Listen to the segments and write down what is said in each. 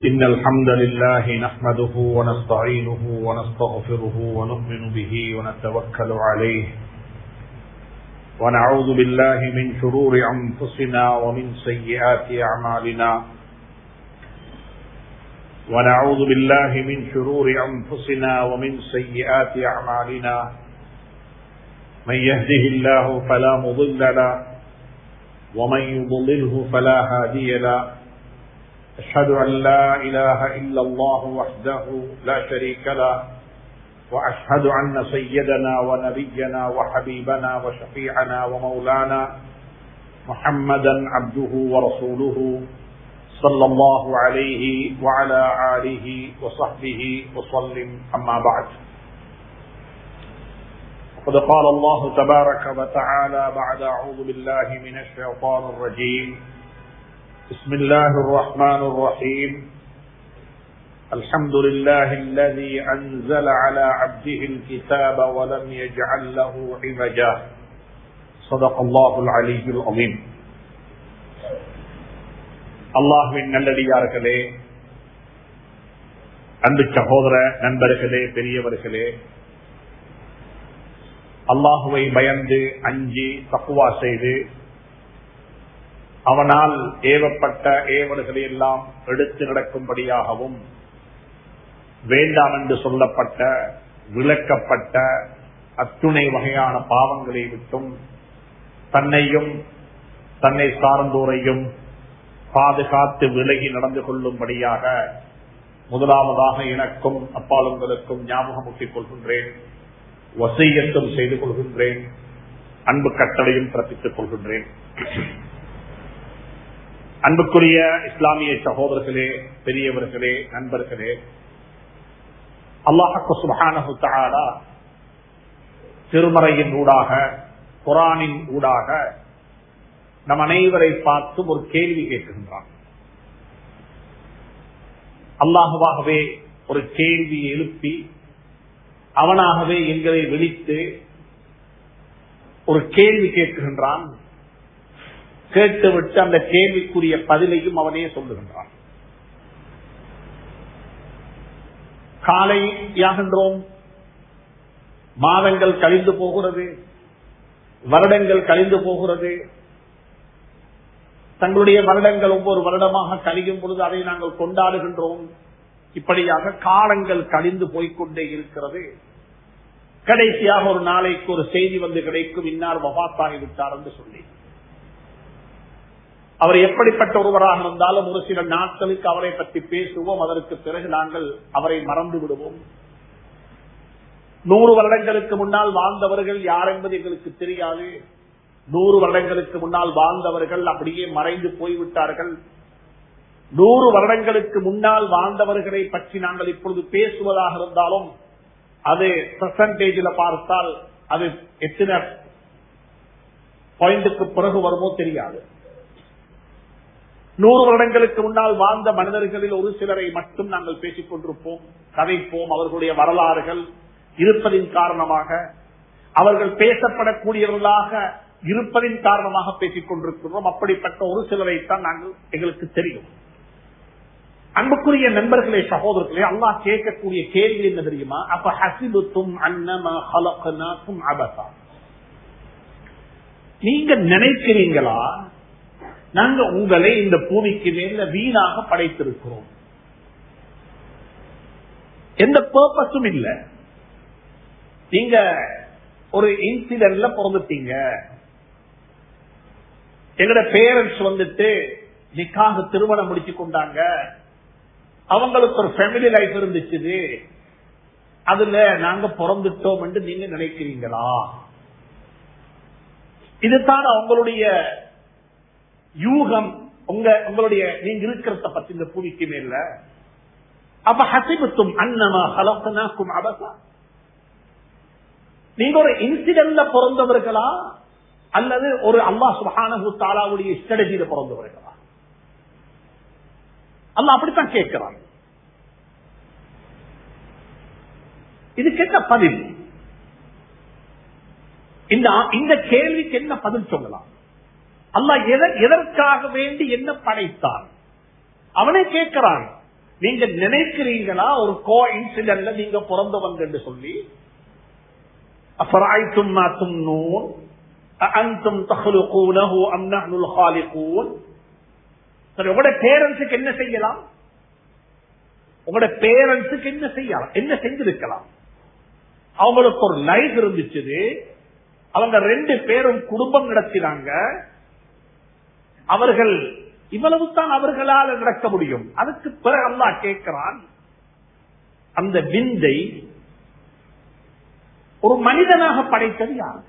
إن الحمد لله نحمده ونستعينه ونستغفره ونؤمن به ونتوكل عليه ونعوذ بالله من شرور أنفسنا ومن سيئات أعمالنا ونعوذ بالله من شرور أنفسنا ومن سيئات أعمالنا من يهده الله فلا مضل له ومن يضلله فلا هادي له أشهد أن لا إله إلا الله وحده لا شريك له وأشهد أن سيدنا ونبينا وحبيبنا وشفيعنا ومولانا محمدا عبده ورسوله صلى الله عليه وعلى آله وصحبه وسلم أما بعد قد قال الله تبارك وتعالى بعد أعوذ بالله من الشيطان الرجيم بسم الله الرحمن الرحيم الحمد لله الذي أنزل على عبده الكتاب ولم يجعل له عوجا صدق الله العلي العظيم. அல்லாஹ்வின் நல்லடியார்களே, அன்பு சகோதர நண்பர்களே, பெரியவர்களே, அல்லாஹுவை பயந்து அஞ்சி தக்வா செய்து அவனால் ஏவப்பட்ட ஏவல்களை எல்லாம் எடுத்து நடக்கும்படியாகவும் வேண்டாம் என்று சொல்லப்பட்ட விளக்கப்பட்ட அத்துணை வகையான பாவங்களை விட்டும் தன்னையும் தன்னை சார்ந்தோரையும் பாதுகாத்து விலகி நடந்து கொள்ளும்படியாக முதலாவதாக எனக்கும் அப்பாலுங்களுக்கும் ஞாபகமூட்டிக் கொள்கின்றேன், வசியத்தும் செய்து கொள்கின்றேன், அன்பு கட்டளையும் பிறப்பித்துக் கொள்கின்றேன். அன்புக்குரிய இஸ்லாமிய சகோதரர்களே, பெரியவர்களே, நண்பர்களே, அல்லாஹ் சுப்ஹானஹு தஆலா திருமறையின் ஊடாக, குர்ஆனின் ஊடாக நம் அனைவரை பார்த்து ஒரு கேள்வி கேட்கின்றான். அல்லாஹுவாகவே ஒரு கேள்வியை எழுப்பி அவனாகவே எங்களை விழித்து ஒரு கேள்வி கேட்கின்றான். கேட்டுவிட்டு அந்த கேள்விக்குரிய பதிலையும் அவனே சொல்லுகின்றான். காலையாகின்றோம், மாதங்கள் கழிந்து போகிறது, வருடங்கள் கழிந்து போகிறது. தங்களுடைய வருடங்கள் ஒவ்வொரு வருடமாக கழியும் பொழுது அதை நாங்கள் கொண்டாடுகின்றோம். இப்படியாக காலங்கள் கழிந்து போய்கொண்டே இருக்கிறது. கடைசியாக ஒரு நாளைக்கு ஒரு செய்தி வந்து கிடைக்கும், இன்னார் வஃபாத்தாகிவிட்டார் என்று சொல்லி. அவர் எப்படிப்பட்ட ஒருவராக இருந்தாலும் ஒரு சில நாட்களுக்கு அவரை பற்றி பேசுவோம், அதற்கு பிறகு நாங்கள் அவரை மறந்து விடுவோம். 100 வருடங்களுக்கு முன்னால் வாழ்ந்தவர்கள் யார் என்பது எங்களுக்கு தெரியாது. 100 வருடங்களுக்கு முன்னால் வாழ்ந்தவர்கள் அப்படியே மறைந்து போய்விட்டார்கள். 100 வருடங்களுக்கு முன்னால் வாழ்ந்தவர்களை பற்றி நாங்கள் இப்பொழுது பேசுவதாக இருந்தாலும் அது பெர்சன்டேஜில் பார்த்தால் அது எத்தனை பாயிண்ட்டுக்கு பிறகு வருமோ தெரியாது. 100 வருடங்களுக்கு முன்னால் வாழ்ந்த மனிதர்களில் ஒரு சிலரை மட்டும் நாங்கள் பேசிக் கொண்டிருப்போம், கதைப்போம். அவர்களுடைய வரலாறுகள் இருப்பதின் காரணமாக, அவர்கள் பேசப்படக்கூடியவர்களாக இருப்பதின் காரணமாக பேசிக் கொண்டிருக்கிறோம். அப்படிப்பட்ட ஒரு சிலரைத்தான் நாங்கள் எங்களுக்கு தெரியும். அன்புக்குரிய நண்பர்களே, சகோதரர்களே, அல்லாஹ் கேட்கக்கூடிய கேள்வி என்ன தெரியுமா? அப்ப ஹஸிபுத்தும் அன்னமா ஹலக்னாகும் அபஸா, நீங்க நினைக்கிறீங்களா நாங்க உங்களை இந்த பூமிக்கு மேல வீணாக படைத்திருக்கிறோம், எந்த பர்பஸும் இல்ல, நீங்க ஒரு இன்சிடென்ட்ல பிறந்துட்டீங்க, எங்களோட பேரண்ட்ஸ் வந்துட்டு நிக்காக திருமணம் முடிச்சு கொண்டாங்க, அவங்களுக்கு ஒரு ஃபேமிலி லைஃப் இருந்துச்சு, அதுல நாங்க பிறந்துட்டோம் என்று நீங்க நினைக்கிறீங்களா? இதுதான் அவங்களுடைய யூகம், உங்களுடைய நீங்க இருக்கிறத பத்தி இந்த பூமிக்கு மேல. அப்ப ஹஸிபுத்தும் அன்னமா ஹலக்னாகும் அபஸா, நீங்க ஒரு இன்சிடென்ட்ல பிறந்தவர்களா அல்லது ஒரு அல்லாஹ் சுப்ஹானஹு தஆலாவுடைய ஸ்ட்ராட்டஜியில பிறந்தவர்களா? அல்லாஹ் அப்படித்தான் கேட்கிறான். இதுக்கு என்ன பதில்? இந்த கேள்விக்கு என்ன பதில் சொல்லலாம்? அல்லாஹ் எதற்காக வேண்டி என்ன படைத்தான்? அவனே கேட்கிறான். நீங்க நினைக்கிறீங்களா ஒரு கோ இன்சிடென்ட்ல நீங்க பிறந்தவங்க என்று சொல்லி? அஃபரஐதும் மா தும்னூன் அஅன்தும் தக்லுகூனஹு அம் நஹ்னுல் காலிகூன். சரி, உங்களோட பேரண்ட்ஸுக்கு என்ன செய்யலாம்? உங்களோட பேரண்ட்ஸுக்கு என்ன செய்யலாம்? என்ன செஞ்சிருக்கலாம்? அவங்களுக்கு ஒரு லைஃப் இருந்துச்சு, அவங்க 2 பேரும் குடும்பம் நடத்தினாங்க. அவர்கள் இவ்வளவு தான் அவர்களால் நடக்க முடியும். அதுக்கு பிறகு அல்லாஹ் கேட்கிறான், அந்த விந்தை ஒரு மனிதனாக படைத்தது யாரு?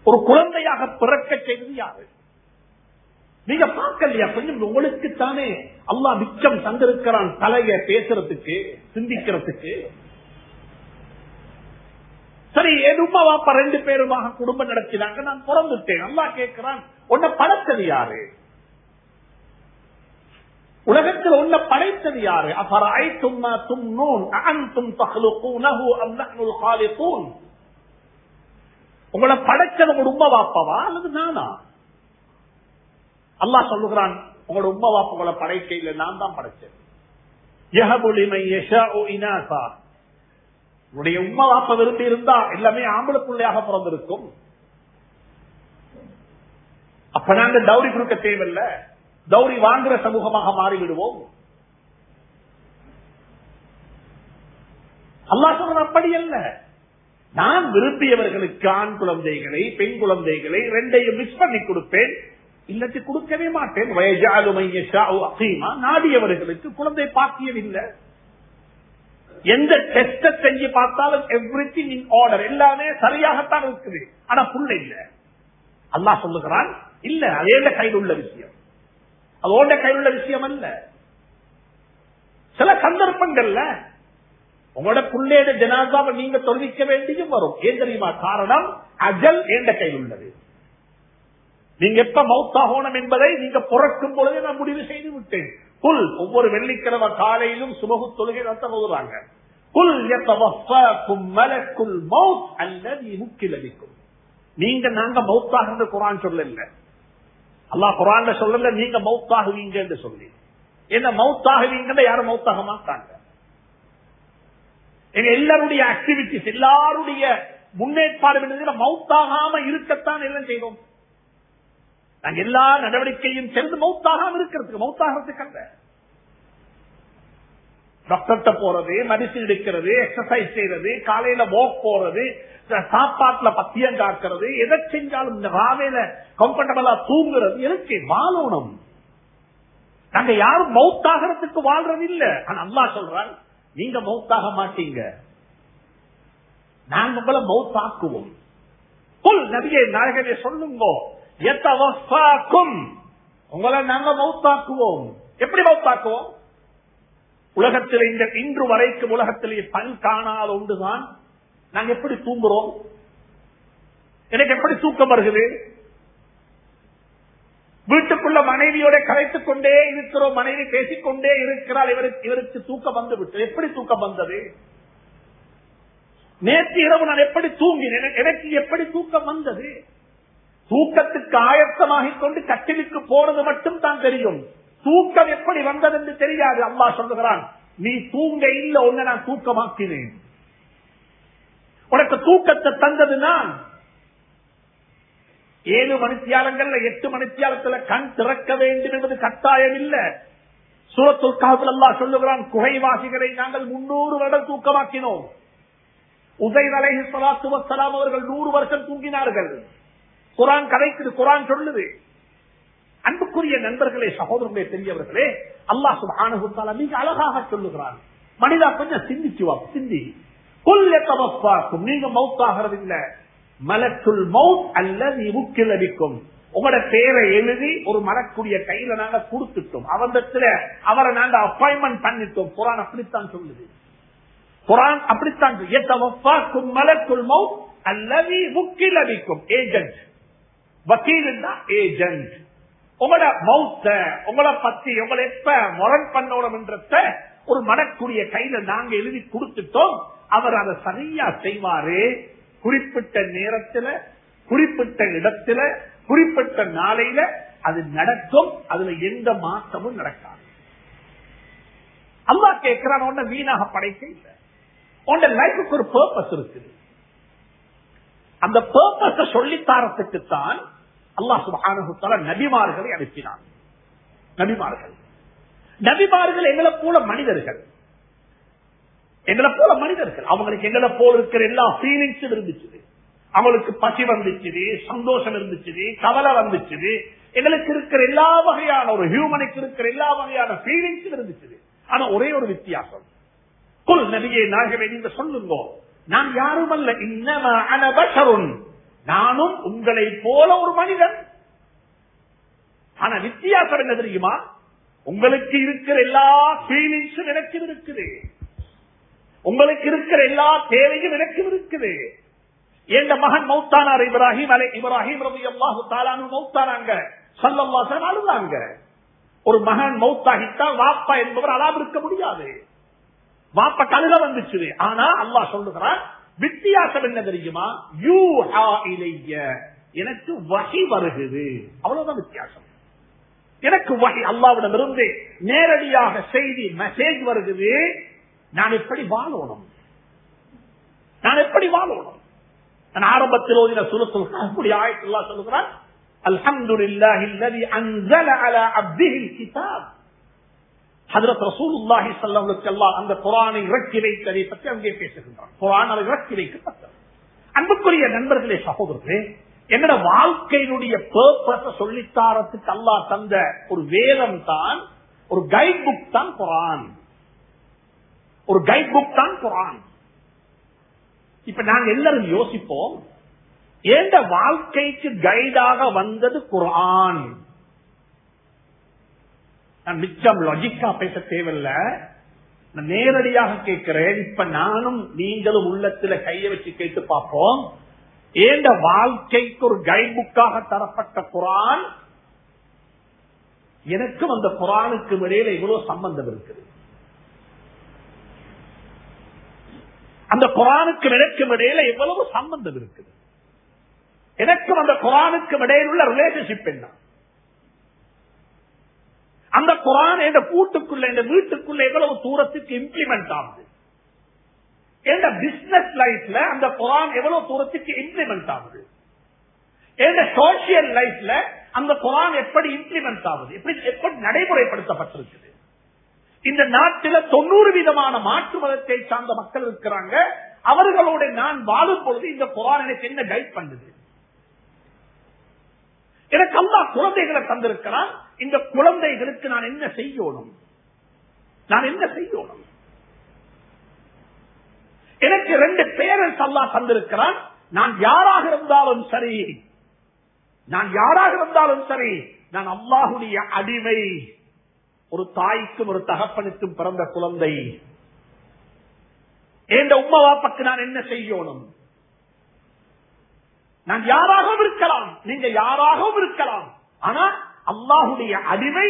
ஒரு குழந்தையாக பிறக்க செய்தது யாரு? நீங்க பார்க்கலையா? கொஞ்சம் உங்களுக்குத்தானே அல்லாஹ் மிச்சம் தந்திருக்கிறான் தலைய பேசுறதுக்கு, சிந்திக்கிறதுக்கு. சரி, என் உமா வாப்பா 2 பேருமாக குடும்பம் நடத்தினாங்க, நான் பிறந்துட்டேன். அல்லாஹ் கேட்கிறான், உன்னை படைத்தது யாரு? உலகத்தில் உன்னை படைத்தது யாரு? அஃபரஐதும் மா தும்னூன் அஅன்தும் தக்லுகூனஹு அம் நஹ்னுல் காலிகூன். உங்களை படைச்சது உங்க உம்மா வாப்பாவா அல்லது நானா? அல்லாஹ் சொல்லுகிறான், உங்களோட உம்மா வாப்பா உங்களை படைக்கையில் நான் தான் படைச்சேன். யஹபு லிமன் யஷாஉ இனாஸா. உங்களுடைய உம்மா வாப்பா விரும்பி இருந்தா எல்லாமே ஆம்பளை பிள்ளையாக பிறந்திருக்கும். அப்ப நாங்க டௌரி கொடுக்க தேவையில்ல, டௌரி வாங்குற சமூகமாக மாறிவிடுவோம். அல்லாஹ் சொல்ற அப்படி அல்ல. நான் விரும்பியவர்களுக்கு ஆண் குழந்தைகளை பெண் குழந்தைகளை 2ஐயும் மிக்ஸ் பண்ணி கொடுப்பேன், இல்லத்து கொடுக்கவே மாட்டேன். நாடியவர்களுக்கு குழந்தை பாக்கியம் இல்லை. எந்த டெஸ்ட் செஞ்சு பார்த்தாலும் எவ்ரிதிங் இன் ஆர்டர், எல்லாமே சரியாகத்தான் இருக்குது, ஆனா புள்ள இல்ல. அல்லாஹ் சொல்லுகிறான், இல்ல அதே கையில் உள்ள விஷயம், அதோட கையில் உள்ள விஷயம் அல்ல. சில சந்தர்ப்பங்கள்ல உங்களோட புள்ளையோட ஜனாசாவை நீங்க தொழுவிக்க வேண்டியும் வரும். ஏன் தெரியுமா? காரணம், அஜல் என்ற கையில் உள்ளது. நீங்க எப்ப மௌத்தாகணும் என்பதை நீங்க பிறக்கும் பொழுதே நான் முடிவு செய்து விட்டேன். குல், ஒவ்வொரு வெள்ளிக்கிழமை காலையிலும் சுபஹு தொழுகை நடத்த போகிறாங்க. குல் யதவஃபாக்கும் மலக்குல் மௌத் அல்லதி முக்கில பிக்கும். நீங்க நாங்க மௌத்தாகுறது குர்ஆன் சொல்லல, அல்லாஹ் குர்ஆன்ல சொல்லல நீங்க மௌத்தாகுவீங்க என்று சொல்லி. என்ன மௌத்தாகுவீங்க? யாரும் மௌத்தாக மாட்டாங்க. எல்லாருடைய ஆக்டிவிட்டிஸ், எல்லாருடைய முன்னேற்பாடு மௌத்தாகாம இருக்கத்தான் எல்லாம் செய்தோம். நாங்க எல்லா நடவடிக்கையும் சேர்ந்து மௌத்தாகாம இருக்கிறதுக்கு, மௌத்தாகிறதுக்கு அல்ல. டாக்டர்கிட்ட போறது, மெடிசின் எடுக்கிறது, எக்ஸசைஸ் செய்யறது, காலையில வாக் போறது, சாப்பாட்டுல பத்தியம் காக்கிறது, எதை செஞ்சாலும் இந்த ராவையில கம்ஃபர்டபிளா தூங்குறது, எதுக்கு வாழணும்? நாங்க யாரும் மௌத்தாகிறதுக்கு வாழ்றது இல்ல. ஆனா அல்லாஹ் சொல்றான், நீங்க மௌத்தாக மாட்டீங்க, நாங்க உங்களை மௌத்தாக்குவோம். புல் நபியே நாயகமே சொல்லுங்க, உங்களை நாங்க மௌத்தாக்குவோம். எப்படி மௌத்தாக்குவோம்? உலகத்தில் இன்று வரைக்கும் உலகத்திலே பல் காணாத ஒன்றுதான் நாங்க எப்படி தூங்குறோம். எனக்கு எப்படி தூக்கம் வருகிறது? வீட்டுக்குள்ள மனைவியோட கரைத்துக் கொண்டே இருக்கிறோம், மனைவி பேசிக்கொண்டே இருக்கிறாள், இவருக்கு தூக்கம் வந்து விட்டு. எப்படி தூக்கம் வந்தது? நேற்று இரவு நான் எப்படி தூங்கினேன், எனக்கு எப்படி தூக்கம் வந்தது? தூக்கத்துக்கு ஆயத்தமாகிக் கொண்டு கட்டிலுக்கு போறது மட்டும் தான் தெரியும், தூக்கம் எப்படி வந்தது என்று தெரியாது. அல்லாஹ் சொல்லுகிறான், நீ தூங்க இல்ல, உன்னை நான் தூக்கமாக்கினேன். உனக்கு தூக்கத்தை தந்தது நான். 7 மணித்தியாலங்கள்ல 8 மணித்தியாலத்துல கண் திறக்க வேண்டும் என்பது கட்டாயம் இல்ல. சூரத்துல் கஹ்ஃபில் அல்லாஹ் சொல்லுகிறான், குகைவாசிகளை நாங்கள் 300 வருடம் தூக்கமாக்கினோம். உஸைர் அலைஹிஸ்ஸலாத்து வஸ்ஸலாம் அவர்கள் 100 வருஷம் தூங்கினார்கள். குர்ஆன் கதைக்குது, குர்ஆன் சொல்லுது. அன்புக்குரிய நண்பர்களே, சகோதரர்களே, பெரியவர்களே, அல்லாஹ் சுப்ஹானஹு வ தஆலா மிக அழகாக சொல்லுகிறான். மனிதா கொஞ்சம் சிந்திச்சு வா, சிந்தி. குல் யதவஃபாக்கும், நீங்க மௌத்தாகிறது இல்ல, மலக்குல் மௌத் அல்லதி முக்கில பிக்கும். உங்களோட பேரை எழுதி ஒரு மலக்குடைய கையில நாங்க கொடுத்துட்டோம், அவரை நாங்க அப்பாயின்மெண்ட் பண்ணிட்டோம். குர்ஆன் அப்படித்தான் சொல்லுது, குர்ஆன் அப்படித்தான். யதவஃபாக்கும் மலக்குல் மௌத் அல்லதி முக்கில பிக்கும். ஏஜென்ட், வக்கீல் ஏஜென்ட். உங்களோட மௌத்த, உங்களை பத்தி, உங்களை எப்ப முரண் பண்ணணும் என்றத ஒரு மலக்குடைய கையில நாங்க எழுதி கொடுத்துட்டோம். அவர் அதை சரியா செய்வாரு. குறிப்பிட்ட நேரத்தில், குறிப்பிட்ட இடத்துல, குறிப்பிட்ட நாளையில அது நடக்கும். அதுல எந்த மாற்றமும் நடக்காது. அல்லாஹ் கேட்கிறான், உன்னை வீணாக படைக்க இல்லை, உன் லைஃபுக்கு ஒரு பர்பஸ் இருக்குது. அந்த பர்பஸ சொல்லித்தாரத்துக்குத்தான் அல்லாஹ் சுப்ஹானஹு வ தஆலா நபிமார்களை அனுப்பினான். நபிமார்கள் எங்களை போல மனிதர்கள், அவங்களுக்கு எங்களை போல இருக்கிற எல்லா ஃபீலிங்ஸும் இருந்துச்சு. அவங்களுக்கு பசி வந்துச்சு, சந்தோஷம் இருந்துச்சு, கவலை வந்துச்சு. எங்களுக்கு இருக்கிற எல்லா வகையான ஒரு ஹியூமனுக்கு இருக்கிற எல்லா வகையான ஃபீலிங்ஸும் இருந்துச்சு. ஆனா ஒரே ஒரு வித்தியாசம், குல் நபியே நாயகமே நீங்க சொல்லுங்க, நான் யாரும் அல்ல, இன்னமா அன பஷருன், நானும் உங்களை போல ஒரு மனிதன். ஆனா வித்தியாசம் என்ன தெரியுமா, உங்களுக்கு இருக்கிற எல்லா ஃபீலிங்ஸும் எனக்கு இருக்குது, உங்களுக்கு இருக்கிற எல்லா தேவையும் எனக்கு இருக்குது. என் மகன் மௌத்தானார் இப்ராஹிம் ரலியல்லாஹு தஆலா அன்ஹு மௌத்தானாங்க, ஸல்லல்லாஹு அலைஹி வஸல்லம் அழுதாங்க. ஒரு மகன் மௌத்தாகிட்டால் வாப்பா என்பவர் அழாம இருக்க முடியாது, வாப்பா கழுத வந்துச்சு. ஆனா அல்லாஹ் சொல்லுகிறான், வித்தியாசம் என்ன தெரியுமா, யூஹா இலைய, எனக்கு வஹி வருகிறது, அவ்வளவுதான் வித்தியாசம். எனக்கு வஹி அல்லாஹ்விடம் இருந்து நேரடியாக செய்தி மெசேஜ் வருகிறது. நான் எப்படி வாழணும், நான் ஆரம்பத்தில் ஓதின சூரத்துல் கஹ்ஃப் ஆயத் அல்லாஹ் சொல்லுகிறான், அல்ஹம்துலில்லாஹில்லதி அன்ஸல அலா அப்திஹில் கிதாப். ஹஜ்ரத் ரசூலுல்லாஹி ஸல்லல்லாஹு அலைஹி வஸல்லம் அந்த குர்ஆனை இறக்கி வைத்ததை பற்றி அங்கே பேசுகின்றார். குர்ஆன் இறக்கி வைக்கப்பட்டது. அன்புக்குரிய நண்பர்களே, சகோதரர்களே, என்னோட வாழ்க்கையினுடைய பர்பஸ சொல்லித்தாரத்துக்கு அல்லாஹ் தந்த ஒரு வேதம் தான், ஒரு கைட் புக் தான் குர்ஆன். இப்ப நாங்க எல்லாரும் யோசிப்போம், எந்த வாழ்க்கைக்கு கைடாக வந்தது குர்ஆன். நான் மிச்சம் லாஜிக்கா பேச தேவையில்ல, நான் நேரடியாக கேட்கிறேன். இப்ப நானும் நீங்களும் உள்ளத்துல கைய வச்சு கேட்டு பார்ப்போம், ஏண்ட வாழ்க்கைக்கு ஒரு கைட் புக்காக தரப்பட்ட குர்ஆன், எனக்கும் அந்த குர்ஆனுக்கு இடையில இவ்வளவு சம்பந்தம் இருக்குது. அந்த குர்ஆனுக்கு எனக்கும் இடையில எவ்வளவு சம்பந்தம் இருக்குது. எனக்கும் அந்த குர்ஆனுக்கு இடையில் உள்ள ரிலேஷன்ஷிப் என்ன, அந்த குர்ஆன் என்ற கூட்டுக்குள்ள, இந்த வீட்டுக்குள்ள எவ்வளவு தூரத்துக்கு இம்ப்ளிமெண்ட் ஆகுது, என்ற பிசினஸ் லைஃப்ல அந்த குர்ஆன் எவ்வளவு தூரத்துக்கு இம்ப்ளிமெண்ட் ஆகுது, என்ற சோசியல் லைஃப்ல அந்த குர்ஆன் எப்படி இம்ப்ளிமெண்ட் ஆகுது, எப்படி நடைமுறைப்படுத்தப்பட்டிருக்குது. இந்த நாட்டில 90% மாற்று மதத்தை சார்ந்த மக்கள் இருக்கிறாங்க. அவர்களோட நான் வாழும் பொழுது இந்த குர்ஆன் எனக்கு என்ன கைட் பண்ணுது. எனக்கு அல்லாஹ் குழந்தைகளை தந்திருக்கிறான். இந்த குழந்தைகளுக்கு நான் என்ன செய்யணும், எனக்கு 2 பேரண்ட்ஸ் அல்லாஹ் தந்திருக்கிறான். நான் யாராக இருந்தாலும் சரி, நான் அல்லாஹ்வுடைய அடிமை. ஒரு தாய்க்கும் ஒரு தகப்பனுக்கும் பிறந்த குழந்தை. என் உம்மா வாப்பாக்கு நான் என்ன செய்யணும்? நான் யாராகவும் இருக்கலாம், நீங்க யாராகவும் இருக்கலாம். ஆனா அல்லாஹ்வுடைய அடிமை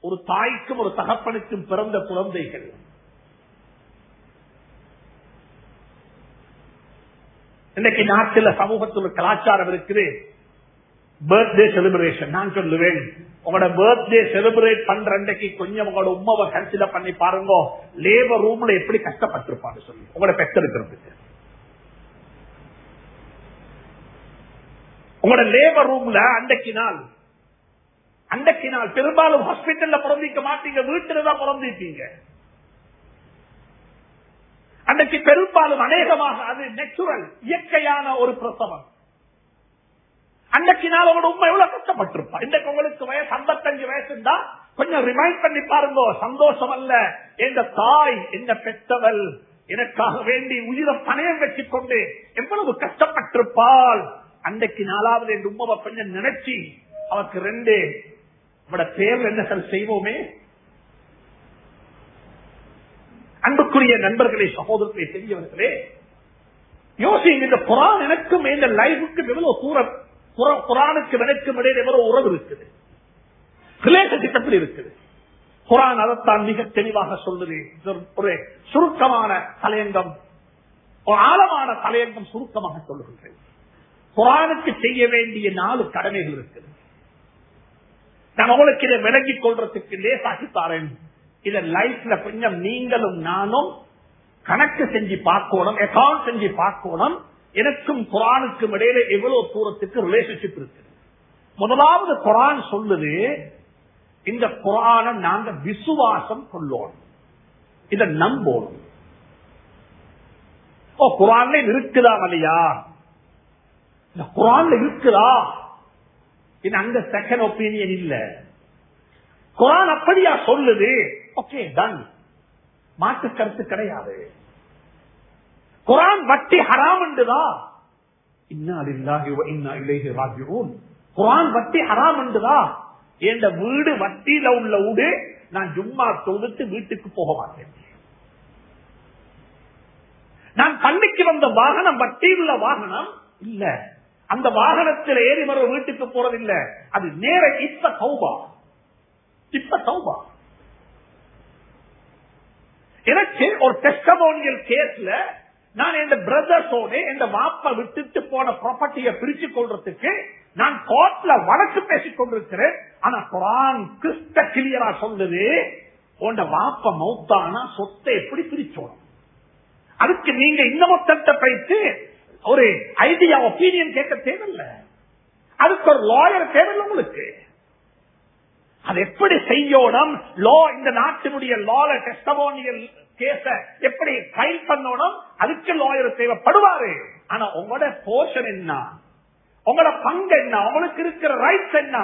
ஒரு தாய்க்கும் ஒரு தகப்பனுக்கும் பிறந்த குழந்தைகள். இன்னைக்கு நாட்டில் சமூகத்தில் கலாச்சாரம் இருக்குது, பர்த்டே செலிபிரேஷன். நான் சொல்லுவேன், உங்களோட பர்த்டே செலிபிரேட் பண்ற அன்றைக்கு கொஞ்சம் உங்களோட உம்மாவை கன்சிடர் பண்ணி பாருங்க, லேபர் ரூம்ல எப்படி கஷ்டப்பட்டிருப்பாங்க சொல்லி உங்களோட பெற்றெடுக்கிறதுக்கு. உங்களோட லேபர் ரூம்ல அன்றைக்கு நாள் பெரும்பாலும் ஹாஸ்பிட்டல்ல பிறந்திக்க மாட்டீங்க, வீட்டுல தான் பிறந்திருப்பீங்க. அன்றைக்கு பெரும்பாலும் அநேகமாக அது நேச்சுரல், இயற்கையான ஒரு பிரசவம். அன்றைக்கு நாள் உங்களோட உண்மை எவ்வளவு கஷ்டப்பட்டிருப்பா. இன்றைக்கு உங்களுக்கு வயசு 55 வயசு இருந்தா கொஞ்சம் ரிமைண்ட் பண்ணி பாருங்க. சந்தோஷம் அல்ல, எந்த தாய் என்ன பெற்றவள் எனக்காக வேண்டி உயிரை பணயம் வச்சுக் கொண்டு எவ்வளவு கஷ்டப்பட்டிருப்பாள். அன்றைக்கு நாளாவது என் உண்மையை கொஞ்சம் நினைச்சு அவருக்கு 2 பேர் என்ன செய்வோமே. அன்புக்குரிய நண்பர்களே, சகோதரர்களே, பெரியவர்களே, யோசிங்க, இந்த குர்ஆன் எனக்கும் இந்த லைஃபுக்கும் எவ்வளவு தூரம், குர்ஆனுக்கு எனக்கும் இடையே எவ்வளவு உறவு இருக்குது, ரிலேஷன்ஷிப் எப்படி இருக்குது. குர்ஆன் அதைத்தான் மிக தெளிவாக சொல்லுது. ஒரு சுருக்கமான தலையங்கம், ஒரு ஆழமான தலையங்கம் சுருக்கமாக சொல்லுகின்றேன். குர்ஆனுக்கு செய்ய வேண்டிய 4 கடமைகள் இருக்குது. நான் உங்களுக்கு இதை விளங்கிக் கொள்றதுக்கு லேசாக்கி தாரேன். இத லைஃப்ல கொஞ்சம் நீங்களும் நானும் கணக்கு செஞ்சு பார்க்கணும், அக்கவுண்ட் செஞ்சு பார்க்கணும். எனக்கும் குர்ஆனுக்கும் இடையில எவ்வளவு தூரத்துக்கு ரிலேஷன்ஷிப் இருக்கு. முதலாவது குர்ஆன் சொல்லுது, இந்த குர்ஆனை நாங்க விசுவாசம் கொள்ளணும், இத நம்பணும். குர்ஆன்ல இருக்குதா இல்லையா, இந்த குர்ஆன்ல இருக்குதா, இது அங்க செகண்ட் ஒப்பீனியன் இல்ல. குர்ஆன் அப்படியா சொல்லுது, ஓகே டன், மாற்று கருத்து கிடையாது. குர்ஆன் வட்டி ஹராம் என்றுதா, இன்னா லில்லாஹி வ இன்னா இலைஹி ராஜிஊன். குர்ஆன் வட்டி ஹராம் என்றுதா, என் வீடு வட்டியில உள்ள வீடு, நான் ஜும்மா தொழுது வீட்டுக்கு போக மாட்டேன். நான் பள்ளிக்கு வந்த வாகனம் வட்டியுள்ள வாகனம் இல்ல, அந்த வாகனத்தில் ஏறி வர வீட்டுக்கு போறதில்ல, அது நேர இப்ப தௌபா. எனக்கு ஒரு டெஸ்டமோனியல் கேஸ்ல நான் என் பிரதர்ஸோட என் வாப்பா விட்டுட்டு போன ப்ராப்பர்ட்டியை பிரிச்சு கொள்றதுக்கு நான் கோர்ட்ல வழக்கு பேசிக் கொண்டிருக்கிறேன். ஆனா குர்ஆன் கிறிஸ்ட கிளியரா சொல்லுது, உண்ட வாப்பா மௌத்தானா சொத்தை எப்படி பிரிச்சோம். அதுக்கு நீங்க இன்னமொத்த போயிட்டு ஒரு ஐடியா ஒப்பீனியன் கேட்க தேவையில்லை, அதுக்கு ஒரு லாயர் தேவையில்லை உங்களுக்கு. அது எப்படி செய்யணும், லா இந்த நாட்டினுடைய லால டெஸ்டமோனியல் கேஸ எப்படி ஃபைல் பண்ணணும், அதுக்கு லாயர் தேவைப்படுவாரு. ஆனா உங்களோட போர்ஷன் என்ன, உங்களோட பங்கு என்ன, உங்களுக்கு இருக்கிற ரைட்ஸ் என்ன,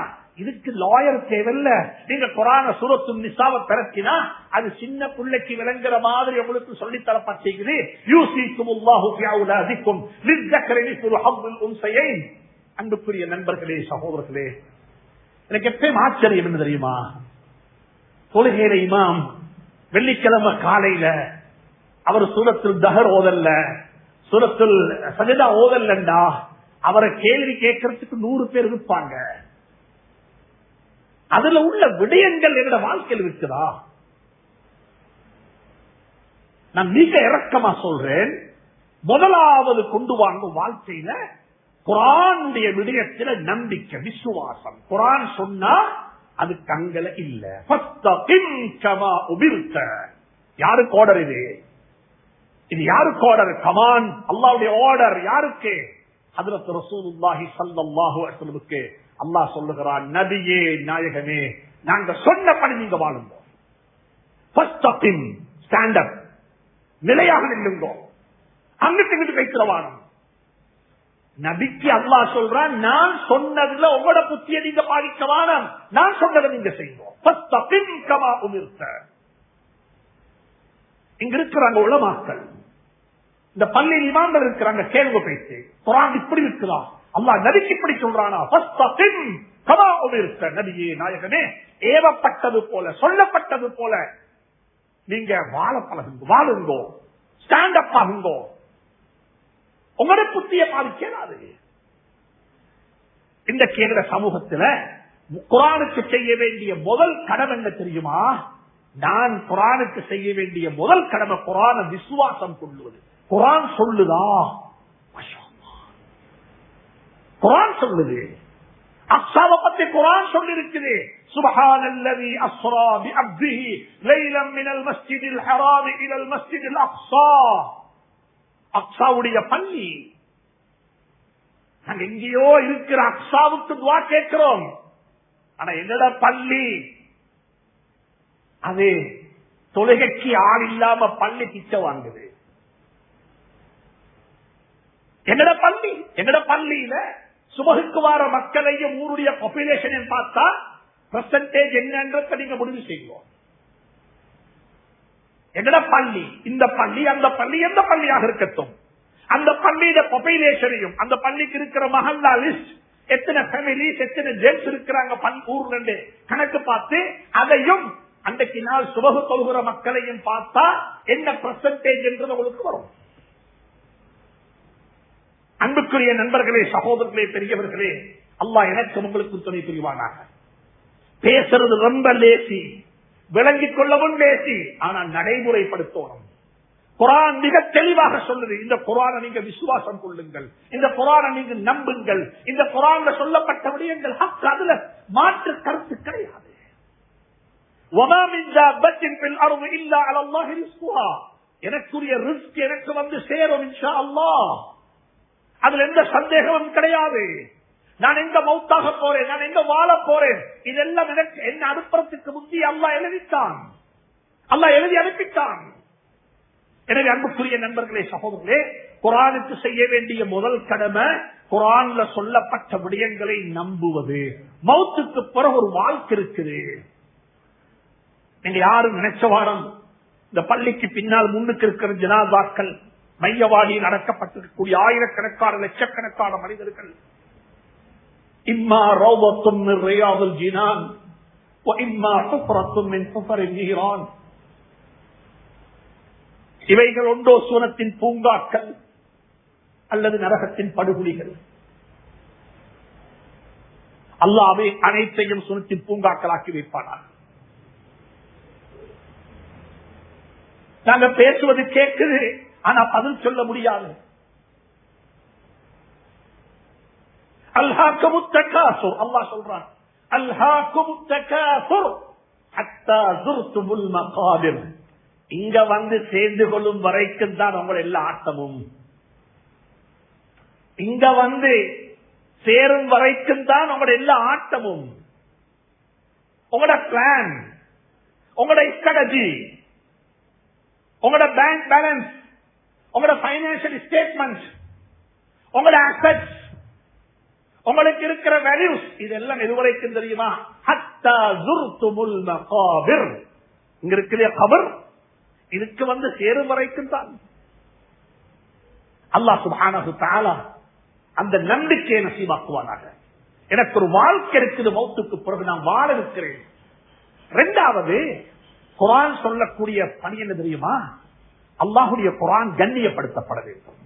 இதுக்கு லாயர் தேவையில்ல. நீங்க குர்ஆன சூரத்து நிசாவை திறக்கினா அது சின்ன பிள்ளைக்கு விளங்குற மாதிரி உங்களுக்கு சொல்லித்தரப்பட்டிருக்குது. யூசிக்குமுல்லாஹு ஃபீ அவுலாதிக்கும் லிஸ்ஸக்ரி மிஸ்லு ஹவ்வில் உன்ஸயைன். அன்புக்குரிய நண்பர்களே, சகோதரர்களே, எனக்கு எப்பயும் ஆச்சரியம் என்ன தெரியுமா, தொழுகையில இமாம் வெள்ளிக்கிழமை காலையில அவர் சூரத்துல் தஹர் ஓதல்ல, சூரத்துல் சஜதா ஓதல்லண்டா, அவரை கேள்வி கேட்கறதுக்கு 100 பேர் இருப்பாங்க. அதுல உள்ள விடயங்கள் என்னோட வாழ்க்கையில் இருக்குதா? நான் மிக இரக்கமா சொல்றேன், முதலாவது கொண்டு வாங்க வாழ்க்கையில குர்ஆனுடைய விடயத்தில நம்பிக்கை, விசுவாசம். குர்ஆன் சொன்னா அது கங்கல இல்ல. ஃபஸ்தகிம் கமா உமிர்த. யாருக்கு ஆர்டர் இது? இது யாருக்கு ஆர்டர்? கமான், அல்லாஹ்வுடைய ஆர்டர். யாருக்கு? ஹஜ்ரத் ரசூலுல்லாஹி ஸல்லல்லாஹு அலைஹி வஸல்லுமுக்கு அல்லாஹ் சொல்லுகிறான், நபியே நாயகமே, நாங்க சொன்னபடி நீங்க வாழுங்க. ஃபஸ்தகிம், ஸ்டாண்ட் அப், நிலையாக நில்லுங்க, அங்கிட்டு இங்கிட்டு வைக்கிறவானம். நபிக்கு அல்லாஹ் சொல்றான், நான் சொன்னதுல உங்களோட புத்திய நீங்க பாதிக்கவான, நான் சொன்னதை நீங்க செய்வோம். இங்க இருக்கிறாங்க உலமாக்கள், இந்த பள்ளியில் இமாம்கள் இருக்கிறாங்க, கேள்வி பேச்சு குர்ஆன் இப்படி இருக்கலாம், அல்லாஹ் நபிக்கு இப்படி சொல்றானா? நபியே நாயகனே, ஏவப்பட்டது போல சொல்லப்பட்டது போல நீங்க வாழ பழகுங்க, வாழுங்கோ, ஸ்டாண்ட் அப் ஆகுங்கோ. உங்களோட புத்திய பாதிக்காது. இந்த கேள்வி சமூகத்தில் குர்ஆனுக்கு செய்ய வேண்டிய முதல் கடமை என்ன தெரியுமா? நான் குர்ஆனுக்கு செய்ய வேண்டிய முதல் கடமை குர்ஆனை விசுவாசம் கொள்வது. குர்ஆன் சொல்லுதா? குர்ஆன் சொல்லுது. அக்ஸாவை பத்தி குர்ஆன் சொல்லி இருக்குது. சுப்ஹானல்லதி அஸ்ரா பிஅப்திஹி லைலன் மினல் மஸ்ஜிதில் ஹராம் இலல் மஸ்ஜிதில் அக்ஸா. அக்ஸாவுடைய பள்ளி, நாங்க எங்கேயோ இருக்கிற அக்ஸாவுக்கு துஆ கேட்கிறோம். ஆனா என்னோட பள்ளி அது தொழுகைக்கு ஆள் இல்லாம பள்ளி பிச்சை வாங்குது. எங்கட பள்ளியில சுபகுக்கு வார மக்களையும் ஊருடைய பாப்புலேஷன் பார்த்தா பெர்சன்டேஜ் என்னன்றத நீங்க முடிவு செய்வோம். எங்கட பள்ளி, இந்த பள்ளி, அந்த பள்ளி, எந்த பள்ளியாக இருக்கட்டும், அந்த பள்ளியில பாப்புலேஷனையும், அந்த பள்ளிக்கு இருக்கிற மஹல்லா லிஸ்ட், எத்தனை ஃபேமிலிஸ், எத்தனை ஜென்ஸ் இருக்கிறாங்க ஊர்ல கணக்கு பார்த்து, அதையும் அன்றைக்கு நாள் சுபகு தொழுகிற மக்களையும் பார்த்தா என்ன பெர்சன்டேஜ் என்றது உங்களுக்கு வரும். அன்புக்குரிய நண்பர்களே, சகோதரர்களே, பெரியவர்களே, அல்லாஹ் எனக்கு உங்களுக்கு துணை புரிவானாக. பேசுறது ரொம்ப லேசி, விளங்கிக் கொள்ளவும் லேசி, ஆனா நடைமுறைப்படுத்தணும். குர்ஆன் மிக தெளிவாக சொல்லுது, இந்த குர்ஆனை நீங்க விசுவாசம் கொள்ளுங்கள், இந்த குர்ஆனை நீங்க நம்புங்கள், இந்த குர்ஆன்ல சொல்லப்பட்ட விடயங்கள் ஹக், அதுல மாற்று கருத்து கிடையாது. எனக்குரிய ரிஸ்க் எனக்கு வந்து சேரும் இன்ஷா அல்லாஹ். அதுல எந்த சந்தேகமும் கிடையாது. நான் எங்க மௌத்தாக போறேன், நான் எங்க வாழ போறேன், இதெல்லாம் எனக்கு என்ன அனுப்புறதுக்கு முந்தி அல்லாஹ் எழுதிட்டான், அல்லாஹ் எழுதி அனுப்பிட்டான். எனவே அன்புக்குரிய நண்பர்களே, சகோதரர்களே, குர்ஆனுக்கு செய்ய வேண்டிய முதல் கடமை குர்ஆன்ல சொல்லப்பட்ட விடயங்களை நம்புவது. மௌத்துக்கு பிறகு ஒரு வாழ்க்கை இருக்குது. நீங்க யாரும் நினைச்ச வாரம் இந்த பள்ளிக்கு பின்னால் முன்னுக்கு இருக்கிற ஜனாதாக்கள், மையவாடியில் அடக்கப்பட்டிருக்கக்கூடிய ஆயிரக்கணக்கான லட்சக்கணக்கான மனிதர்கள், இம்மா ரௌதத்தும் மின் ரியாதுல் ஜினான் வ இம்மா ஹுஃப்ரத்தும் மின் ஹுஃபரின் நீரான். இவைகள் ஒன்றோ சுவனத்தின் பூங்காக்கள் அல்லது நரகத்தின் படுகொலிகள். அல்லாஹ்வே அனைத்தையும் சுவனத்தின் பூங்காக்களாக்கி வைப்பானார். நாங்க பேசுவது கேட்குது, ஆனா பதில் சொல்ல முடியாது. அல்ஹாக்குமுத் தகாசுர், அல்லாஹ் சொல்றான், அல்ஹாக்குமுத் தகாசுர் ஹத்தா ஸுர்துமுல் மகாபிர். இங்க வந்து சேர்ந்து கொள்ளும் வரைக்கும் தான் உங்களோட எல்லா ஆட்டமும். இங்க வந்து சேரும் வரைக்கும் தான் உங்களோட எல்லா ஆட்டமும். உங்களோட பிளான், உங்களோட ஸ்ட்ராட்டஜி, உங்களோட பேங்க் பேலன்ஸ், உங்களோட பைனான்சியல் ஸ்டேட்மெண்ட், உங்களோட அசெட்ஸ், உங்களுக்கு இருக்கிற வேல்யூஸ், இதெல்லாம் எதுவரைக்கும் தெரியுமா? ஹத்தா ஸுர்துமுல் மகாபிர். இங்க இருக்கிற கபர், இதுக்கு வந்து சேரும் வரைக்கும் தான். அல்லாஹ் சுப்ஹானஹு வ தஆலா அந்த நம்பிக்கையை நசீபாக்குவானாக. எனக்கு ஒரு வாழ்க்கை இருக்குது, மௌத்துக்கு பிறகு நான் வாழ இருக்கிறேன். இரண்டாவது, குர்ஆன் சொல்லக்கூடிய பணி என்ன தெரியுமா? அல்லாஹ்வுடைய குர்ஆன் கண்ணியப்படுத்தப்பட வேண்டும்.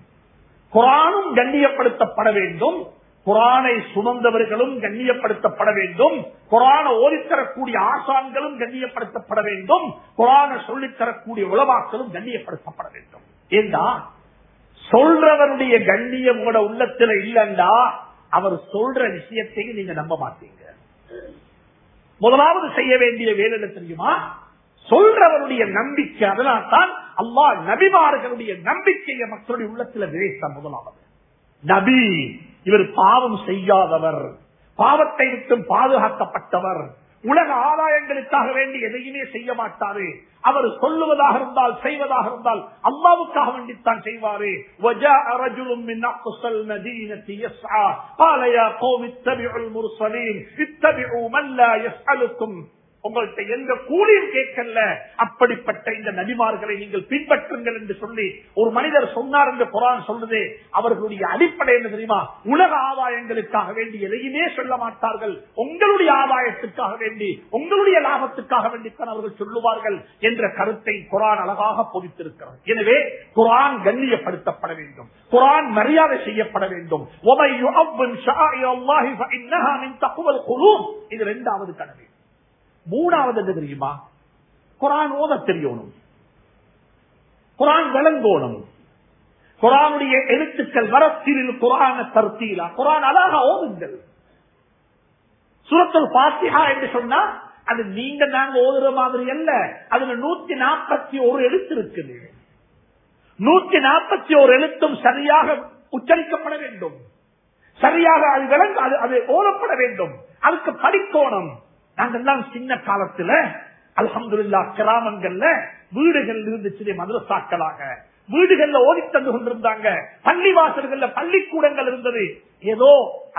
குர்ஆனும் கண்ணியப்படுத்தப்பட வேண்டும், குர்ஆனை சுமந்தவர்களும் கண்ணியப்படுத்தப்பட வேண்டும், குர்ஆனை ஓதித்தரக்கூடிய ஆசான்களும் கண்ணியப்படுத்தப்பட வேண்டும், குர்ஆனை சொல்லித்தரக்கூடிய உலமாக்களும் கண்ணியப்படுத்தப்பட வேண்டும். ஏண்டா சொல்றவருடைய கண்ணியம் கூட உள்ளத்துல இல்லண்டா அவர் சொல்ற விஷயத்தையும் நீங்க நம்ப மாட்டீங்க. முதலாவது செய்ய வேண்டிய வேலை தெரியுமா? சொல்றவருடைய நம்பிக்கை. அதனால்தான் அல்லாஹ் நபிமார்களுடைய நம்பிக்கையை மக்களுடைய உள்ளத்துல விதைத்தார். முதலாவது நபி, இவர் பாவம் செய்யாதவர், பாவத்தை விட்டு பாதுகாக்கப்பட்டவர், உலக ஆதாயங்களுக்காக வேண்டி எதையுமே செய்ய மாட்டாரு. அவர் சொல்லுவதாக இருந்தால் செய்வதாக இருந்தால் அல்லாஹ்வுக்காக வேண்டித்தான் செய்வாரு. وجاء رجل من اقصى المدينه يسعى قال يا قوم اتبعوا المرسلين اتبعوا من لا يسألكم. உங்கள்கிட்ட எந்த கூலியும் கேட்கல, அப்படிப்பட்ட இந்த நபிமார்களை நீங்கள் பின்பற்றுங்கள் என்று சொல்லி ஒரு மனிதர் சொன்னார் என்று குர்ஆன் சொல்றது. அவர்களுடைய அடிப்படை என்ன தெரியுமா? உலக ஆதாயங்களுக்காக வேண்டி எதையுமே சொல்ல மாட்டார்கள். உங்களுடைய ஆதாயத்துக்காக வேண்டி, உங்களுடைய லாபத்துக்காக வேண்டித்தான் அவர்கள் சொல்லுவார்கள் என்ற கருத்தை குர்ஆன் அழகாக பொதித்திருக்கிறது. எனவே குர்ஆன் கண்ணியப்படுத்தப்பட வேண்டும், குர்ஆன் மரியாதை செய்யப்பட வேண்டும். இது இரண்டாவது கடமை. மூணாவது என்ன தெரியுமா? குர்ஆன் ஓத தெரியணும், குர்ஆன் விளங்கணும். குர்ஆனுடைய எழுத்துக்கள் வரத்தில் குர்ஆன தர்த்தீலா, குர்ஆன் அழகா ஓதுங்கள். சூரத்துல் ஃபாத்திஹா என்று சொன்னா அது நீங்க நாங்க ஓதுற மாதிரி அல்ல. அதுல 141 எழுத்து இருக்குது. 141 எழுத்தும் சரியாக உச்சரிக்கப்பட வேண்டும், சரியாக அது விளங்க, அது ஓதப்பட வேண்டும். அதுக்கு படிக்கோணம். நாங்கெல்லாம் சின்ன காலத்துல அல்ஹம்துலில்லாஹ் கிராமங்கள்ல வீடுகள் இருந்துச்சு, மதரசாக்களாக வீடுகள்ல ஓதி தந்து கொண்டிருந்தாங்க. பள்ளிவாசல்கள்ல பள்ளிக்கூடங்கள் இருந்தது. ஏதோ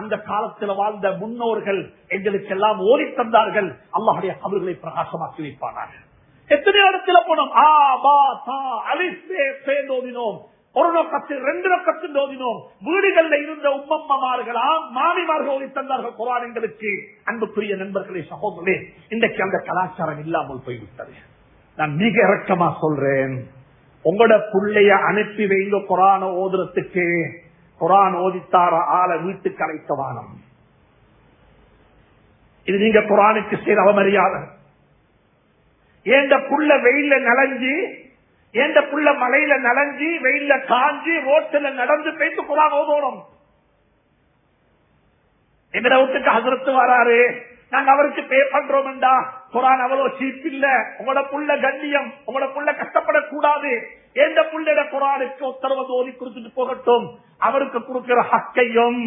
அந்த காலத்துல வாழ்ந்த முன்னோர்கள் எங்களுக்கெல்லாம் ஓதி தந்தார்கள். அல்லாஹ்வுடைய கபர்களை பிரகாசமாக்கி வைப்பார்கள். எத்தனை இடத்துல போனோம், ஆ பா தா அலிஃப் பே ஓதினோம், ஒரு நோக்கத்தில் 2 நோக்கத்தில் ஓதினோம். வீடுகள்ல இருந்த உம்மம்மார்கள், மாமிமார்கள் ஓதி தந்தார்கள் குர்ஆன் எங்களுக்கு. அன்புக்குரிய நண்பர்களே, சகோதரர்களே, இன்றைக்கு அந்த கலாச்சாரம் இல்லாமல் போய்விட்டது. நான் மிக இரக்கமா சொல்றேன், உங்களோட பிள்ளைய அனுப்பி வைங்க குர்ஆன் ஓதுறதுக்கு. குர்ஆன் ஓதித்தார ஆள வீட்டுக்கு அழைத்த வானம். இது நீங்க குர்ஆனுக்கு செய்த அவமரியாதை. ஏண்ட புள்ள வெயில நலஞ்சி, ஏண்ட புள்ள மலையில நலஞ்சி, வெயில காஞ்சி, ரோட்டில் நடந்து போயிட்டு குர்ஆன் ஓதணும். எங்க வீட்டுக்கு ஹஜ்ரத் வராரு, நாங்க அவருக்கு பே பண்றோம்டா, குரான் அவ்வளவு சீப் இல்ல, உங்களோட புள்ள கண்ணியம், உங்களோட புள்ள கஷ்டப்படக்கூடாது, எந்த புள்ளைட குரானுக்கு உத்தரவு ஓதி கொடுத்துட்டு போகட்டும், அவருக்கு கொடுக்கிற ஹக்கையும்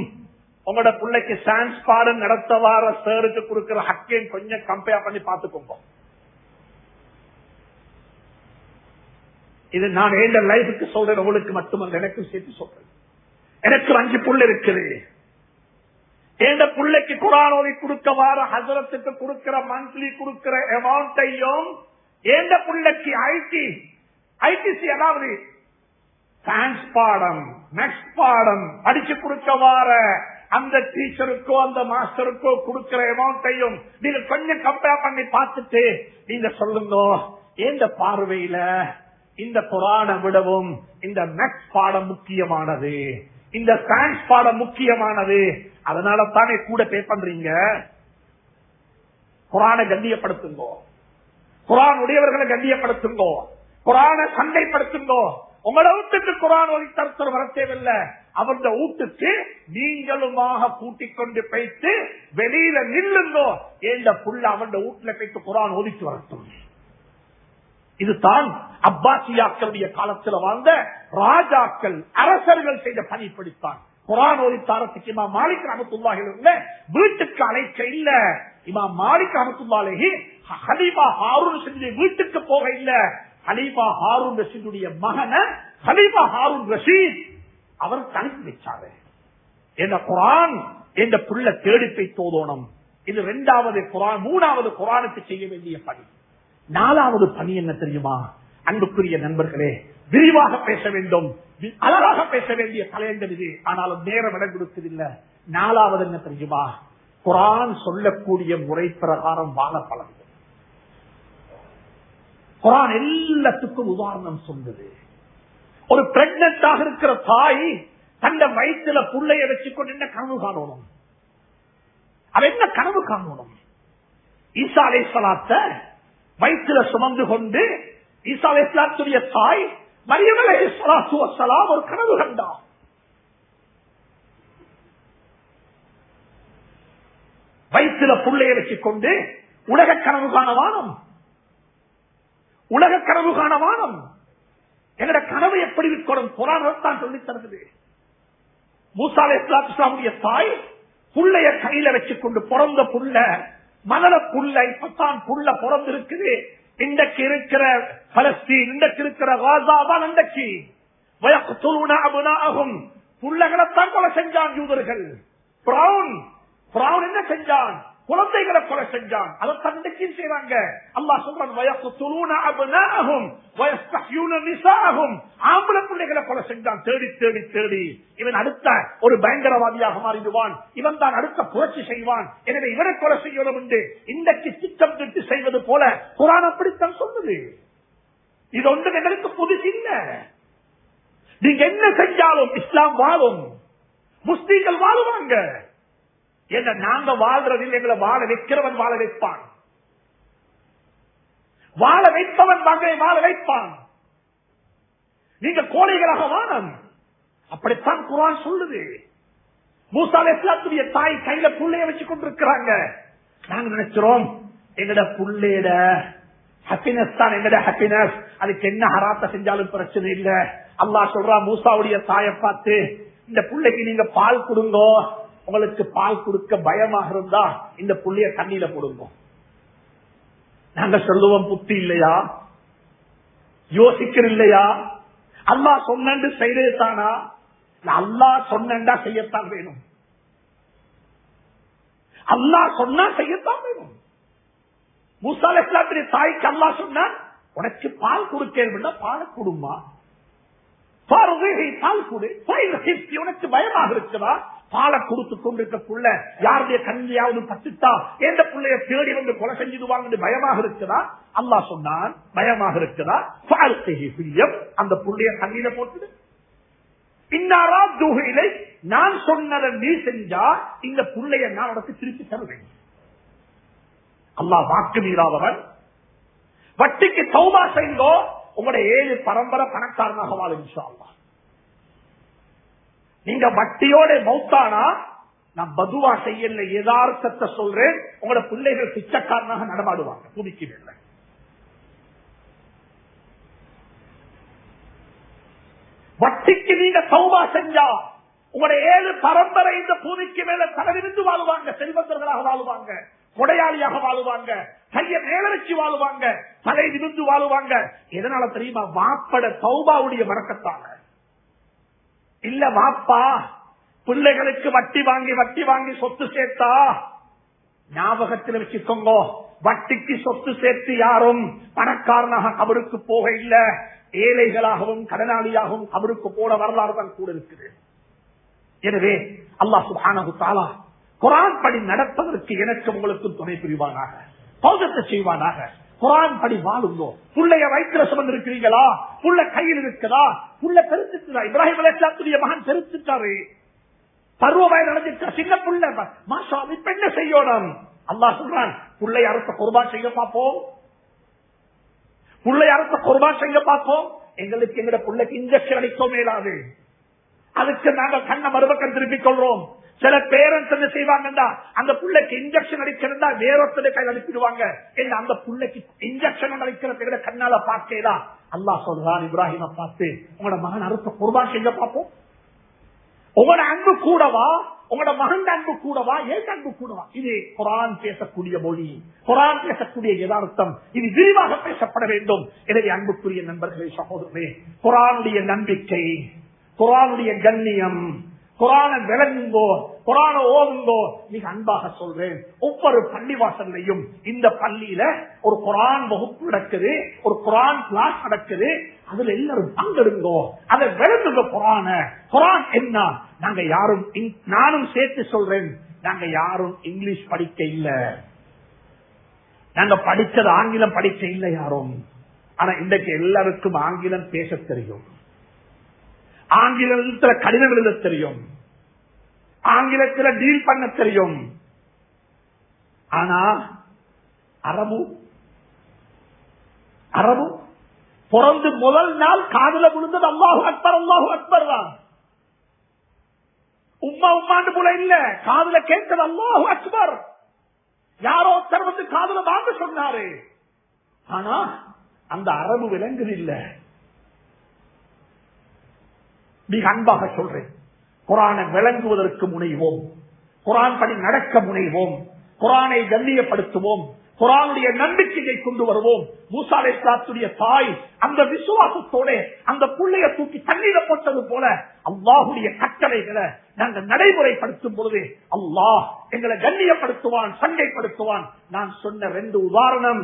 உங்களோட பிள்ளைக்கு சான்ஸ் பாடம் நடத்த வார சாருக்கு கொடுக்கிற ஹக்கையும் கொஞ்சம் கம்பேர் பண்ணி பார்த்துக்கோங்க. இது நான் எந்த லைஃபுக்கு சொல்றேன், உங்களுக்கு மட்டுமல்ல எனக்கும் சேர்த்து சொல்றேன். எனக்கு 5 புள்ள இருக்குது. எந்த பிள்ளைக்கு குரான் ஓதி கொடுக்க வார ஹசரத்துக்கு கொடுக்கிற மந்த்லி கொடுக்கிற அமௌண்டையும் எந்த பிள்ளைக்கு ஐடிசி அதாவது சயின்ஸ் பாடம் மேக்ஸ் பாடம் அடிச்சு கொடுக்க வார அந்த டீச்சருக்கோ அந்த மாஸ்டருக்கோ கொடுக்கிற அமௌண்டையும் நீங்க கொஞ்சம் கம்பேர் பண்ணி பார்த்துட்டு நீங்க சொல்லுங்க, எந்த பார்வையில இந்த குரானை விடவும் இந்த மேக்ஸ் பாடம் முக்கியமானது, இந்த சயின்ஸ் பாடம் முக்கியமானது, அதனால தானே கூட பே பண்றீங்க. குரானை கண்ணியப்படுத்துங்க, குரான் உடையவர்களை கண்ணியப்படுத்துங்க, குரானை சண்டைப்படுத்துங்க. உங்களோட வீட்டுக்கு குரான் ஓதி தருத்தர் வர தேவையில்லை, அவருடைய வீட்டுக்கு நீங்களுமாக கூட்டிக் கொண்டு போய்த்து வெளியில நில்லுங்கோ, ஏண்ட புள்ள அவருடைய வீட்டுல போய்த்து குரான் ஓதிச்சு வரட்டும். இதுதான் அப்பாசியாக்களுடைய காலத்தில் வாழ்ந்த ராஜாக்கள் அரசர்கள் செய்த பணி படித்தான். குரான் ஓதித்தாரத்துக்கு இமாம் மாலிக் ரஹ்மத்துல்லாஹி அலைஹி வீட்டுக்கு அழைக்க இல்ல, இமாம் மாலிக் ரஹ்மத்துல்லாஹி ஹலீஃபா ஹாரூன் ரஷீதுடைய வீட்டுக்கு போக இல்ல, ஹலீஃபா ஹாரூன் ரஷீதுடைய மகன ஹலீஃபா ஹாரூன் ரஷீத் அவர் தனித்து வச்சாரு. என்ன குரான் என்ற புள்ள தேடி போய் தோதோணும். இது 2வது குரான். 3வது குரானுக்கு செய்ய வேண்டிய பணி. 4வது பணி என்ன தெரியுமா அன்புக்குரிய நண்பர்களே, விரிவாக பேச வேண்டும், அழகாக பேச வேண்டிய தலையங்கம் இது, ஆனாலும் நேரம் இடம் கொடுப்பதில்லை. 4வது என்ன தெரியுமா, குரான் சொல்லக்கூடிய முறை பிரகாரம் வாழ பழகுது. குரான் எல்லாத்துக்கும் உதாரணம் சொல்லுது. ஒரு பிரெக்னன்டாக இருக்கிற தாய் தந்த வயிற்றுல புள்ளைய வச்சுக்கொண்டு என்ன கனவு காணணும், அவ என்ன கனவு காணணும்? ஈசா அலைஹிஸ்ஸலாத்தை வயிற்றுல சுமந்து கொண்டு ஈசா அலைஹிஸ்ஸலாத்துடைய தாய் மரியம் அலைஹிஸ்ஸலாத்து வஸ்ஸலாம் ஒரு கனவு கண்டார். வயிற்றுல புள்ளைய வச்சுக்கொண்டு உலக கனவு காணவானம், உலக கனவு காணவானம். எங்கட கனவு எப்படி இருக்கணும் குர்ஆன் சொல்லி தருகிறது. மூசா அலைஹிஸ்ஸலாத்துடைய தாய் புள்ளைய கையில வச்சுக்கொண்டு பிறந்த புள்ள மணல புள்ள இப்பத்தான் புள்ள பிறந்திருக்குது. இன்றைக்கு இருக்கிற பலஸ்தீன், இன்றைக்கு இருக்கிற காசா தான் இன்றைக்கு வயக்துலூன அப்னாஅஹும் புள்ளகளைத்தான் கொலை செஞ்சான் யூதர்கள். பிரவுன் என்ன செஞ்சான்? குழந்தைகளை கொலை செஞ்சான். அதை தந்தைக்கும் செய்வாங்க. அல்லாஹ் சொல்றான் வயக்துலூன அப்னாஅஹும் வயஸ்தஹ்யூன நிசாஅஹும். ஆம்பளை பிள்ளைகளை கொலை செஞ்சான் தேடி தேடி தேடி. இவன் அடுத்த ஒரு பயங்கரவாதியாக மாறிடுவான், இவன் தான் அடுத்த புரட்சி செய்வான், எனவே இவரை கொலை செய்யணும் என்று இன்றைக்கு திட்டம் திட்டு செய்வது போல குர்ஆன் அப்படித்தான் சொல்லுது. இது ஒன்று எங்களுக்கு புதுசு இல்ல. நீங்க என்ன செஞ்சாலும் இஸ்லாம் வாழும், முஸ்லீம்கள் வாழுவாங்க. என்ன நாங்க வாழ்றதில் எங்களை வாழ வைக்கிறவன் வாழ வைப்பான், வாழ வைப்பவன் வாழ வைப்பான். நீங்க கோழைகளாக வாழும், அப்படித்தான் குர்ஆன் சொல்லுது. மூசா அலைஹிஸ்ஸலாத்துடைய தாய் கையில புள்ளைய வச்சு கொண்டிருக்கிறாங்க. நாங்க நினைக்கிறோம் எங்கட புள்ளையோட ஹாப்பினஸ் தான் எங்கட ஹாப்பினஸ், அதுக்கு என்ன ஹராத்த செஞ்சாலும் பிரச்சனை இல்ல. அல்லாஹ் சொல்றா மூசாவுடைய தாயை பார்த்து, இந்த புள்ளைக்கு நீங்க பால் கொடுங்க, உங்களுக்கு பால் கொடுக்க பயமாக இருந்தா இந்த புள்ளைய தண்ணியில போடுங்க. நாங்க சொல்லுவோம் புத்தி இல்லையா, யோசிக்கிற இல்லையா? அல்லாஹ் சொன்னு செய்யறது தானா? அல்லாஹ் சொன்னா செய்யத்தான் வேணும், அல்லாஹ் சொன்னா செய்யத்தான் வேணும். மூசா அலைஹிஸ்ஸலாத்துடைய தாய்க்கு அல்லாஹ் சொன்னா உனக்கு பால் கொடுக்க பால் கொடுமா, பால் கொடு. உனக்கு பயமாக இருக்குதா? பாலை கொடுத்து கொண்டிருக்கக்குள்ள யாருடைய கண்ணியாவது பட்டுட்டா எந்த பிள்ளைய தேடி வந்து கொலை செஞ்சிடுவாங்க பயமாக இருக்குதா? அல்லாஹ் சொன்னான் பயமாக இருக்குதா, அந்த புள்ளைய தண்ணியில போட்டுடு. இன்னாரா தூகிலை, நான் சொன்னதை நீ செஞ்சா இந்த புள்ளைய நான் உனக்கு திருப்பி தருவேன். அல்லாஹ் வாக்கு மீறாதவன். வட்டிக்கு தௌபா செய்தோ உங்களுடைய 7 பரம்பரை பணக்காரனாக வாழ இன்ஷா அல்லாஹ். நீங்க வட்டியோட மௌத்தானா நான் பதுவா செய்யல, யதார்த்தத்தை சொல்றேன். உங்களோட பிள்ளைகள் பிச்சைக்காரனாக நடமாடுவாங்க பூமிக்கு மேல. வட்டிக்கு நீங்க தௌபா செஞ்சா உங்களுடைய 7 பரம்பரை இந்த பூமிக்கு மேல தலைநிமிந்து வாழுவாங்க, செல்வந்தர்களாக வாழுவாங்க, கொடையாளியாக வாழுவாங்க, கைய மேல வச்சு வாழுவாங்க, தலை நிமிந்து வாழுவாங்க. எதனால தெரியுமா? வாப்பட தௌபாவுடைய வழக்கத்தாங்க. இல்ல வாப்பா பிள்ளைகளுக்கு வட்டி வாங்கி சொத்து சேர்த்தா, ஞாபகத்தில் வச்சுக்கோங்க, வட்டிக்கு சொத்து சேர்த்து யாரும் பணக்காரனாக கபருக்கு போக இல்ல, ஏழைகளாகவும் கடனாளியாகவும் கபருக்கு போன வரலாறு தான் கூட இருக்குது. எனவே அல்லாஹ் சுப்ஹானஹு தஆலா குர்ஆன் படி நடப்பதற்கு எனக்கு உங்களுக்கு துணை புரிவானாக, தௌபா செய்வானாக. குர்ஆன் படி வாழுங்க. புள்ளைய வயிற்றுல சுமந்திருக்கிறீங்களா? புள்ள கையில் இருக்குதா? புள்ள பெருத்துட்டா? இப்ராஹிம் அலைஹிஸ்ஸலாத்துடைய மகன் பெருத்துட்டாரு, பருவ வயது அடைஞ்சிட்டா, சின்ன புள்ள. மாஷா அல்லாஹ், இப்ப என்ன செய்யணும்? அல்லாஹ் சொல்றான், புள்ளை அறுத்த குர்பான் செய்ய பார்ப்போம், புள்ளை அறுத்த குர்பான் செய்ய பார்ப்போம். எங்களுக்கு எங்கட புள்ளைக்கு இன்ஜெக்ஷன் அடிக்கோ மேலாது, அதுக்கு நாங்க கண்ணை மறுபக்கம் திருப்பிக் கொள்றோம். சில பேரண்ட்ஸ் என்ன செய்வாங்கன்னா, அந்த புள்ளைக்கு இன்ஜெக்ஷன் அடிக்கிறதா வேறொருத்தரை கையில் அனுப்பிடுவாங்க. என்ன அந்த புள்ளைக்கு இன்ஜெக்ஷன் அடிக்கிறத கண்ணால பார்த்தேதா? அல்லாஹ் சொல்றான் இப்ராஹிமை பார்த்து, உங்களோட மகன் அறுத்த குர்பான் செய்ய பார்ப்போம். உங்களோட அன்பு கூடவா, உங்களோட மகன் அன்பு கூடவா, ஏன் அன்பு கூடவா? இது குர்ஆன் பேசக்கூடிய மொழி, குர்ஆன் பேசக்கூடிய யதார்த்தம். இது விரிவாக பேசப்பட வேண்டும். எனவே அன்புக்குரிய நண்பர்களே, சகோதரர்களே, குர்ஆனுடைய நம்பிக்கை, குர்ஆனுடைய கண்ணியம், குர்ஆனை விளங்குங்கோ, குர்ஆனை ஓதுங்கோ. மிக அன்பாக சொல்றேன், ஒவ்வொரு பள்ளிவாசல்லையும் இந்த பள்ளியில ஒரு குர்ஆன் வகுப்பு நடக்குது, ஒரு குர்ஆன் கிளாஸ் நடக்குது. அதுல எல்லாரும் பங்கெடுங்கோ, அதை விளங்குங்க. குர்ஆன் என்ன? நாங்க யாரும், நானும் சேர்த்து சொல்றேன், நாங்க யாரும் இங்கிலீஷ் படிக்க இல்ல, நாங்க படிச்சது ஆங்கிலம் படிக்க இல்ல யாரும். ஆனா இன்றைக்கு எல்லாருக்கும் ஆங்கிலம் பேச தெரியும், ஆங்கிலத்தில் கடிதம் எழுத தெரியும், ஆங்கிலத்தில் டீல் பண்ண தெரியும். ஆனா அரபு பிறந்து முதல் நாள் காதுல விழுந்தது அல்லாஹு அக்பர் அல்லாஹு அக்பர் தான். உம்மாண்டு போல இல்ல, காதுல கேட்கிறது அல்லாஹு அக்பர். யாரோ ஒருத்தர் வந்து காதுல வாங்க சொன்னாரு. ஆனா அந்த அரபு விலங்குது இல்ல. மிக அன்பாக சொல்றேன், குர்ஆனை விளங்குவதற்கு முனைவோம், குர்ஆன் படி நடக்க முனைவோம், குர்ஆனை கண்ணியப்படுத்துவோம், குர்ஆனுடைய நம்பிக்கையை கொண்டு வருவோம். மூசா அலைஹிஸ்ஸலாத்துடைய தாய் அந்த விசுவாசத்தோட அந்த புள்ளைய தூக்கி தண்ணீர போட்டது போல அல்லாஹ்வுடைய கட்டளைகளை நாங்கள் நடைமுறைப்படுத்தும் பொழுது அல்லாஹ் எங்களை கண்ணியப்படுத்துவான், சங்கைப்படுத்துவான். நான் சொன்ன 2 உதாரணம்,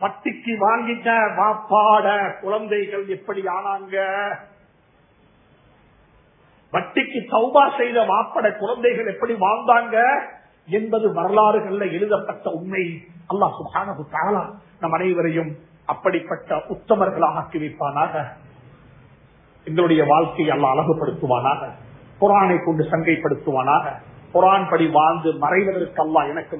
பட்டிக்கு வாங்கிட்ட வாப்பாட குழந்தைகள் எப்படி ஆனாங்க, வட்டிக்கு தௌபா செய்த வாப்பட குழந்தைகள் எப்படி வாழ்ந்தாங்க என்பது வரலாறுகள்ல எழுதப்பட்ட உண்மை. அல்லாஹ் சுப்ஹானஹு தஆலா நம் அனைவரையும் அப்படிப்பட்ட உத்தமர்களாக ஆக்கி வைப்பானாக. எங்களுடைய வாழ்க்கையை அல்லாஹ் அழகுபடுத்துவானாக, குர்ஆனை கொண்டு சங்கைப்படுத்துவானாக. குர்ஆன் படி வாழ்ந்து மறைவதற்கு அல்லாஹ் எனக்கு